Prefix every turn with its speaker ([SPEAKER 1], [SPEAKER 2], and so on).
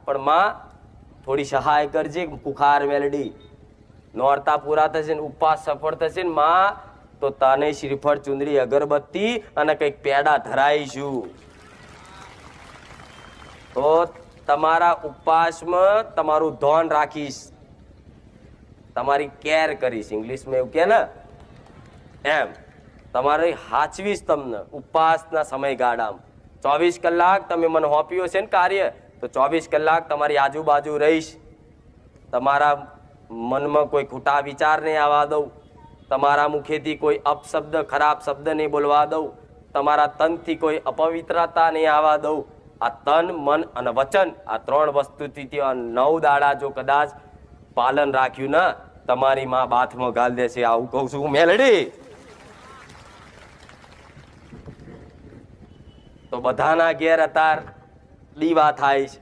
[SPEAKER 1] પણ માં થોડી સહાય કરજે કુખાર મેલડી. નોરતા પૂરા થશે ને ઉપવાસ સફળ થશે ને માં, તો તને શ્રીફળ ચુંદડી અગરબત્તી અને કઈક પેડા ધરાઈશું. તો તમારા ઉપવાસમાં તમારું ધ્યાન રાખીશ, તમારી કેર કરીશ, ઇંગ્લિશમાં એવું કે ને એમ, તમારે હાચવીશ તમને ઉપવાસના સમયગાળામાં. 24 કલાક તમે મને સોંપ્યું છે ને કાર્ય, તો 24 કલાક તમારી આજુબાજુ રહીશ. તમારા મનમાં કોઈ ખોટા વિચાર નહીં આવવા દઉં, તમારા મુખેથી કોઈ અપશબ્દ ખરાબ શબ્દ નહીં બોલવા દઉં, તમારા તનથી કોઈ અપવિત્રતા નહીં આવવા દઉં. આ તન મન અને વચન આ 3 વસ્તુથી 9 દાડા જો કદાચ પાલન રાખ્યું ને, તમારી માં બાથમાં ગાલ દેશે. આવું કહું છું મેલડી. તો બધાના ઘેર અતાર દીવા થાય છે,